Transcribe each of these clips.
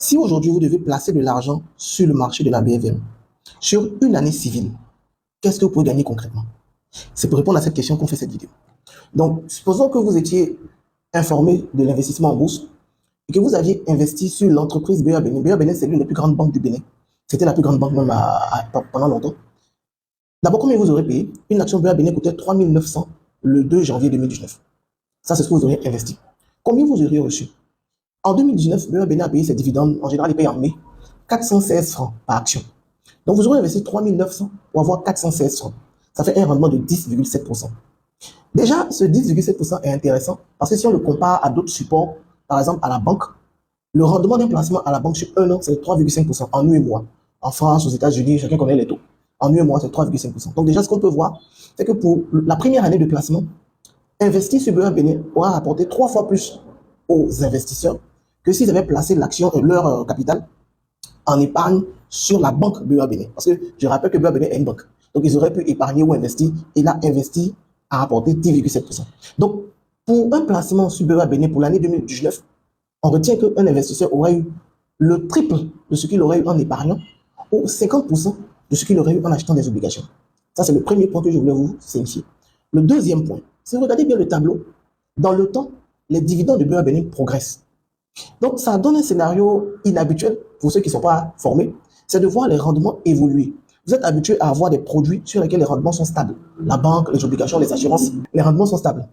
Si aujourd'hui vous devez placer de l'argent sur le marché de la BFM, sur une année civile, qu'est-ce que vous pouvez gagner concrètement? C'est pour répondre à cette question qu'on fait cette vidéo. Donc, supposons que vous étiez informé de l'investissement en bourse et que vous aviez investi sur l'entreprise BA Bénin. BA Bénin, c'est l'une des plus grandes banques du Bénin. C'était la plus grande banque même pendant longtemps. D'abord, combien vous aurez payé? Une action BA Bénin coûtait 3 900 le 2 janvier 2019. Ça, c'est ce que vous aurez investi. Combien vous auriez reçu? En 2019, BA Bénin a payé ses dividendes. En général, il paye en mai 416 francs par action. Donc, vous aurez investi 3 900 pour avoir 416 francs. Ça fait un rendement de 10,7%. Déjà, ce 10,7% est intéressant parce que si on le compare à d'autres supports, par exemple à la banque, le rendement d'un placement à la banque sur un an, c'est 3,5% en UEMOA. En France, aux États-Unis, chacun connaît les taux. En UEMOA, c'est 3,5%. Donc déjà, ce qu'on peut voir, c'est que pour la première année de placement, investir sur BA Bénin aura rapporté 3 fois plus aux investisseurs que s'ils avaient placé l'action et leur capital en épargne sur la banque BA Bénin. Parce que je rappelle que BA Bénin est une banque. Donc ils auraient pu épargner ou investir et là, investir a rapporté 10,7%. Donc, pour un placement sur BA Bénin pour l'année 2019, on retient qu'un investisseur aurait eu le triple de ce qu'il aurait eu en épargnant ou 50% de ce qu'il aurait eu en achetant des obligations. Ça, c'est le premier point que je voulais vous signifier. Le deuxième point, si vous regardez bien le tableau, dans le temps, les dividendes de BA Bénin progressent. Donc, ça donne un scénario inhabituel pour ceux qui ne sont pas formés, c'est de voir les rendements évoluer. Vous êtes habitué à avoir des produits sur lesquels les rendements sont stables. La banque, les obligations, les assurances, les rendements sont stables.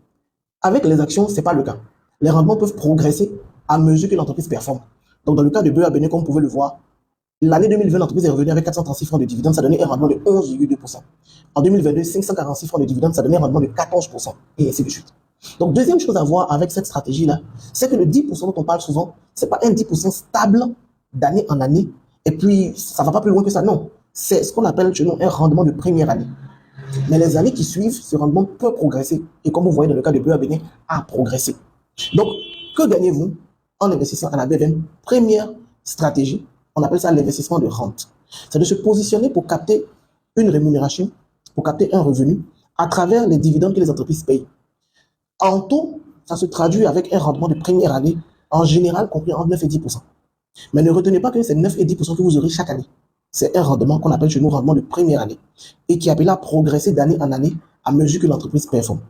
Avec les actions, ce n'est pas le cas. Les rendements peuvent progresser à mesure que l'entreprise performe. Donc, dans le cas de BA Bénin, comme vous pouvez le voir, l'année 2020, l'entreprise est revenue avec 436 francs de dividendes, ça donnait un rendement de 11,2%. En 2022, 546 francs de dividendes, ça donnait un rendement de 14%, et ainsi de suite. Donc, deuxième chose à voir avec cette stratégie-là, c'est que le 10% dont on parle souvent, ce n'est pas un 10% stable d'année en année, et puis ça ne va pas plus loin que ça, non. C'est ce qu'on appelle chez nous un rendement de première année. Mais les années qui suivent, ce rendement peut progresser, et comme vous voyez dans le cas de BA Bénin, a progressé. Donc, que gagnez-vous en investissant à la BFM? Première stratégie, on appelle ça l'investissement de rente. C'est de se positionner pour capter une rémunération, pour capter un revenu à travers les dividendes que les entreprises payent. En taux, ça se traduit avec un rendement de première année, en général compris entre 9 et 10%. Mais ne retenez pas que c'est 9 et 10% que vous aurez chaque année. C'est un rendement qu'on appelle chez nous rendement de première année et qui est appelé à progresser d'année en année à mesure que l'entreprise performe.